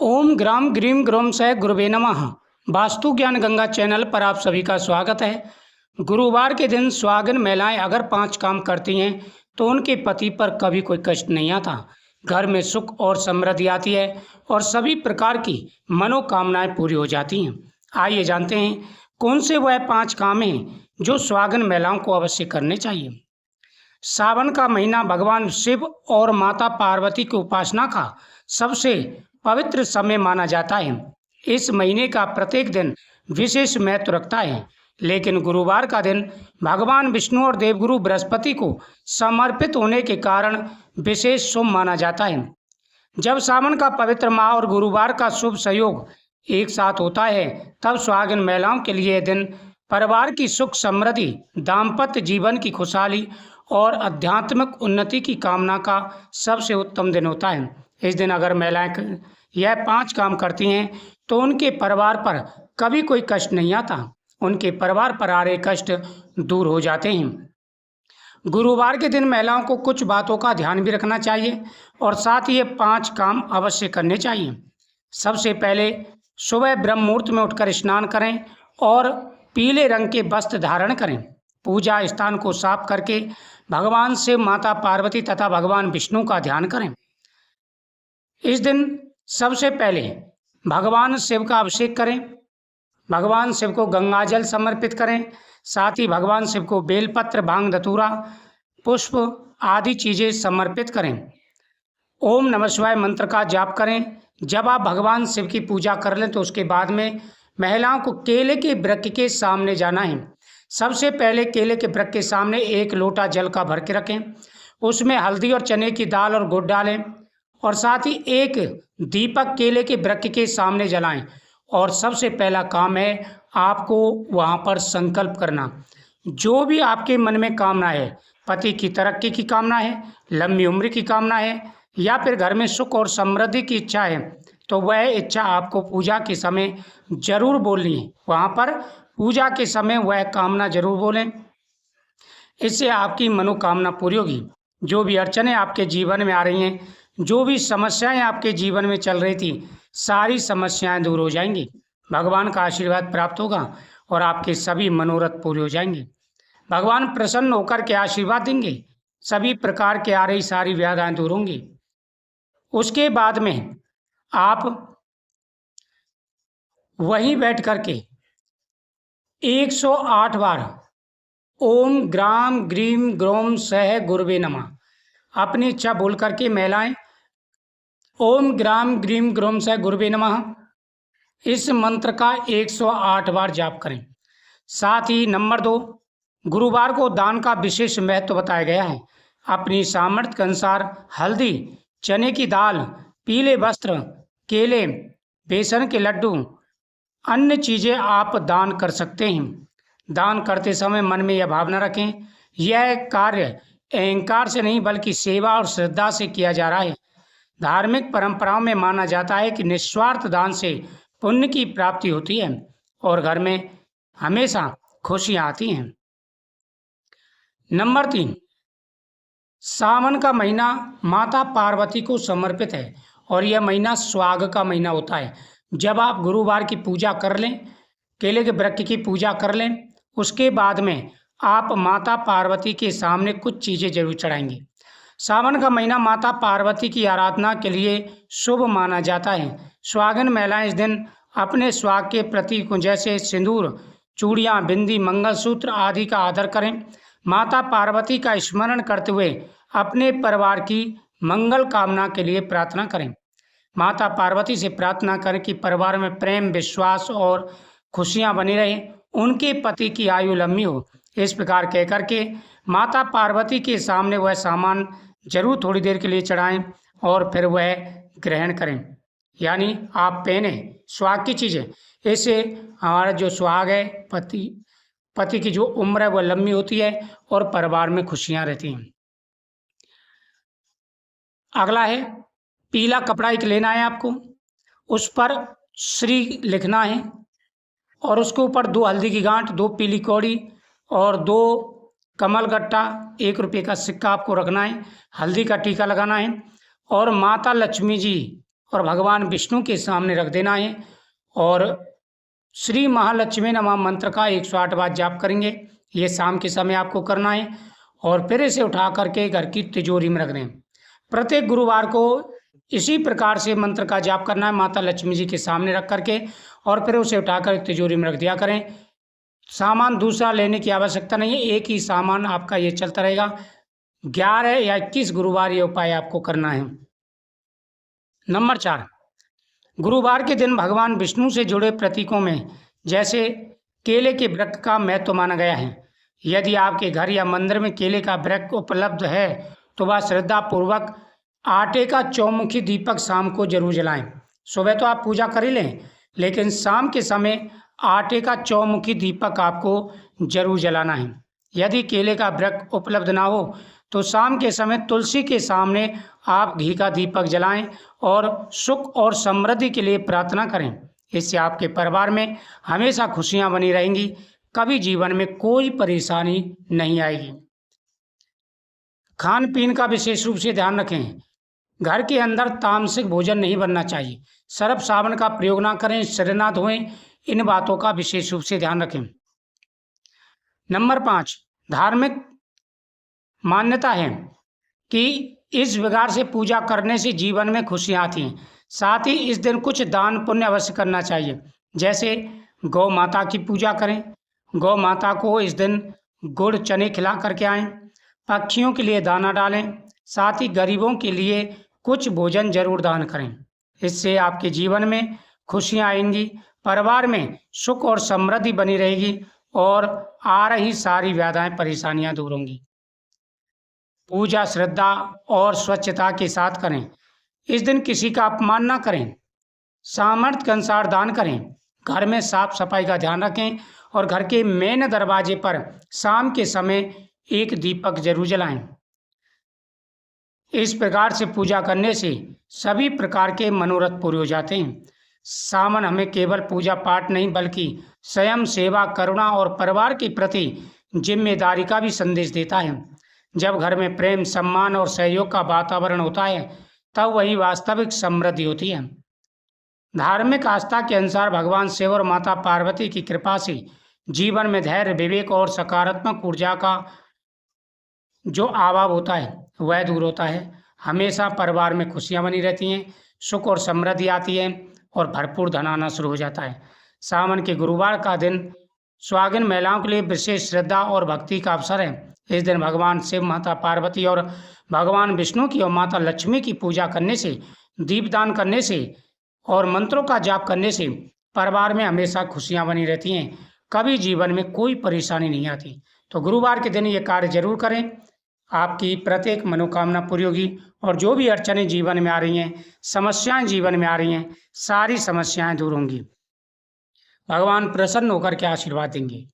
ओम ग्राम grim ग्रोम सह गुरुवे नमः। वास्तु ज्ञान गंगा चैनल पर आप सभी का स्वागत है। गुरुवार के दिन सुहागिन महिलाएं अगर 5 काम करती हैं तो उनके पति पर कभी कोई कष्ट नहीं आता। घर में सुख और समृद्धि आती है और सभी प्रकार की मनोकामनाएं पूरी हो जाती हैं। आइए जानते हैं कौन से वह 5 काम हैं जो सुहागिन महिलाओं को अवश्य करने चाहिए। सावन का महीना भगवान शिव और माता पार्वती की उपासना का सबसे पवित्र समय माना जाता है। इस महीने का प्रत्येक दिन विशेष महत्व रखता है, लेकिन गुरुवार का दिन भगवान विष्णु और देवगुरु बृहस्पति को समर्पित होने के कारण विशेष शुभ माना जाता है। जब सावन का पवित्र माह और गुरुवार का शुभ संयोग एक साथ होता है, तब सुहागिन महिलाओं के लिए यह दिन परिवार की सुख समृद्धि, दाम्पत्य जीवन की खुशहाली और आध्यात्मिक उन्नति की कामना का सबसे उत्तम दिन होता है। इस दिन अगर महिलाएं यह 5 काम करती हैं तो उनके परिवार पर कभी कोई कष्ट नहीं आता। उनके परिवार पर आ रहे कष्ट दूर हो जाते हैं। गुरुवार के दिन महिलाओं को कुछ बातों का ध्यान भी रखना चाहिए और साथ ही ये 5 काम अवश्य करने चाहिए। सबसे पहले सुबह ब्रह्म मुहूर्त में उठकर स्नान करें और पीले रंग के वस्त्र धारण करें। पूजा स्थान को साफ करके भगवान शिव, माता पार्वती तथा भगवान विष्णु का ध्यान करें। इस दिन सबसे पहले भगवान शिव का अभिषेक करें। भगवान शिव को गंगाजल समर्पित करें। साथ ही भगवान शिव को बेलपत्र, भांग, धतूरा, पुष्प आदि चीज़ें समर्पित करें। ओम नमः शिवाय मंत्र का जाप करें। जब आप भगवान शिव की पूजा कर लें तो उसके बाद में महिलाओं को केले के वृक्ष के सामने जाना है। सबसे पहले केले के वृक्ष के सामने 1 लोटा जल का भर के रखें। उसमें हल्दी और चने की दाल और गुड़ डालें और साथ ही 1 दीपक केले के वृक्ष के सामने जलाएं। और सबसे पहला काम है आपको वहाँ पर संकल्प करना। जो भी आपके मन में कामना है, पति की तरक्की की कामना है, लंबी उम्र की कामना है या फिर घर में सुख और समृद्धि की इच्छा है, तो वह इच्छा आपको पूजा के समय जरूर बोलनी है। वहाँ पर पूजा के समय वह कामना जरूर बोलें, इससे आपकी मनोकामना पूरी होगी। जो भी अड़चनें आपके जीवन में आ रही हैं, जो भी समस्याएं आपके जीवन में चल रही थी, सारी समस्याएं दूर हो जाएंगी। भगवान का आशीर्वाद प्राप्त होगा और आपके सभी मनोरथ पूरे हो जाएंगे। भगवान प्रसन्न होकर के आशीर्वाद देंगे। सभी प्रकार के आ रही सारी व्याधियां दूर होंगी। उसके बाद में आप वहीं बैठ करके 108 बार ओम ग्राम ग्रीम ग्रोम सह गुरुवे नमः अपनी इच्छा बोल करके महिलाएं ओम ग्राम ग्रीम ग्रोम सह गुरुवे नमः इस मंत्र का 108 बार जाप करें। साथ ही नंबर 2, गुरुवार को दान का विशेष महत्व बताया गया है। अपनी सामर्थ्य के अनुसार हल्दी, चने की दाल, पीले वस्त्र, केले, बेसन के लड्डू, अन्य चीज़ें आप दान कर सकते हैं। दान करते समय मन में यह भावना रखें, यह कार्य अहंकार से नहीं बल्कि सेवा और श्रद्धा से किया जा रहा है। धार्मिक परंपराओं में माना जाता है कि निस्वार्थ दान से पुण्य की प्राप्ति होती है और घर में हमेशा खुशियाँ आती हैं। नंबर 3, सावन का महीना माता पार्वती को समर्पित है और यह महीना सुहाग का महीना होता है। जब आप गुरुवार की पूजा कर लें, केले के वृक्ष की पूजा कर लें, उसके बाद में आप माता पार्वती के सामने कुछ चीज़ें जरूर चढ़ाएंगे। सावन का महीना माता पार्वती की आराधना के लिए शुभ माना जाता है। सुहागिन महिलाएं इस दिन अपने सुहाग के प्रतीक जैसे सिंदूर, चूड़ियाँ, बिंदी, मंगलसूत्र आदि का आदर करें। माता पार्वती का स्मरण करते हुए अपने परिवार की मंगल कामना के लिए प्रार्थना करें। माता पार्वती से प्रार्थना करें कि परिवार में प्रेम, विश्वास और खुशियां बनी रहें, उनके पति की आयु लंबी हो। इस प्रकार कह करके माता पार्वती के सामने वह सामान जरूर थोड़ी देर के लिए चढ़ाएं और फिर वह ग्रहण करें, यानी आप पहने सुहाग की चीज़ें। इससे हमारा जो सुहाग है, पति की जो उम्र है वह लंबी होती है और परिवार में खुशियां रहती हैं। अगला है पीला कपड़ा एक लेना है आपको, उस पर श्री लिखना है और उसके ऊपर 2 हल्दी की गांठ, 2 पीली कौड़ी और 2 कमल गट्टा, 1 रुपये का सिक्का आपको रखना है। हल्दी का टीका लगाना है और माता लक्ष्मी जी और भगवान विष्णु के सामने रख देना है और श्री महालक्ष्मी नमः मंत्र का 108 बार जाप करेंगे। ये शाम के समय आपको करना है और फिर इसे उठा करके घर की तिजोरी में रख दें। प्रत्येक गुरुवार को इसी प्रकार से मंत्र का जाप करना है माता लक्ष्मी जी के सामने रख करके और फिर उसे उठाकर तिजोरी में रख दिया करें। सामान दूसरा लेने की आवश्यकता नहीं है, एक ही सामान आपका ये चलता रहेगा। 11 या 21 गुरुवार ये उपाय आपको करना है। नंबर 4, गुरुवार के दिन भगवान विष्णु से जुड़े प्रतीकों में जैसे केले के वृक्ष का महत्व माना गया है। यदि आपके घर या मंदिर में केले का वृक्ष उपलब्ध है तो वह श्रद्धापूर्वक आटे का चौमुखी दीपक शाम को जरूर जलाएं। सुबह तो आप पूजा कर ही लें, लेकिन शाम के समय आटे का चौमुखी दीपक आपको जरूर जलाना है। यदि केले का वृक्ष उपलब्ध ना हो तो शाम के समय तुलसी के सामने आप घी का दीपक जलाएं और सुख और समृद्धि के लिए प्रार्थना करें। इससे आपके परिवार में हमेशा खुशियां बनी रहेंगी, कभी जीवन में कोई परेशानी नहीं आएगी। खान पीन का विशेष रूप से ध्यान रखें। घर के अंदर तामसिक भोजन नहीं बनना चाहिए। सर्फ साबुन का प्रयोग ना करें, सिर ना धोएं, इन बातों का विशेष रूप से ध्यान रखें। नंबर 5, धार्मिक मान्यता है कि इस प्रकार से पूजा करने से जीवन में खुशियाँ आती हैं। साथ ही इस दिन कुछ दान पुण्य अवश्य करना चाहिए, जैसे गौ माता की पूजा करें, गौ माता को इस दिन गुड़ चने खिला करके आएं, पक्षियों के लिए दाना डालें, साथ ही गरीबों के लिए कुछ भोजन जरूर दान करें। इससे आपके जीवन में खुशियाँ आएंगी, परिवार में सुख और समृद्धि बनी रहेगी और आ रही सारी व्याधाएं परेशानियां दूर होंगी। पूजा श्रद्धा और स्वच्छता के साथ करें। इस दिन किसी का अपमान ना करें, सामर्थ्य के अनुसार दान करें। घर में साफ सफाई का ध्यान रखें और घर के मेन दरवाजे पर शाम के समय एक दीपक जरूर जलाएं। इस प्रकार से पूजा करने से सभी प्रकार के मनोरथ पूरे हो जाते हैं। सावन हमें केवल पूजा पाठ नहीं बल्कि स्वयं सेवा, करुणा और परिवार के प्रति जिम्मेदारी का भी संदेश देता है। जब घर में प्रेम, सम्मान और सहयोग का वातावरण होता है तब वही वास्तविक समृद्धि होती है। धार्मिक आस्था के अनुसार भगवान शिव और माता पार्वती की कृपा से जीवन में धैर्य, विवेक और सकारात्मक ऊर्जा का जो अभाव होता है वह दूर होता है। हमेशा परिवार में खुशियां बनी रहती हैं, सुख और समृद्धि आती है और भरपूर धन आना शुरू हो जाता है। सावन के गुरुवार का दिन सुहागिन महिलाओं के लिए विशेष श्रद्धा और भक्ति का अवसर है। इस दिन भगवान शिव, माता पार्वती और भगवान विष्णु की और माता लक्ष्मी की पूजा करने से, दीपदान करने से और मंत्रों का जाप करने से परिवार में हमेशा खुशियां बनी रहती हैं, कभी जीवन में कोई परेशानी नहीं आती। तो गुरुवार के दिन ये कार्य जरूर करें, आपकी प्रत्येक मनोकामना पूरी होगी और जो भी अड़चनें जीवन में आ रही हैं, समस्याएं जीवन में आ रही हैं, सारी समस्याएं दूर होंगी। भगवान प्रसन्न होकर के आशीर्वाद देंगे।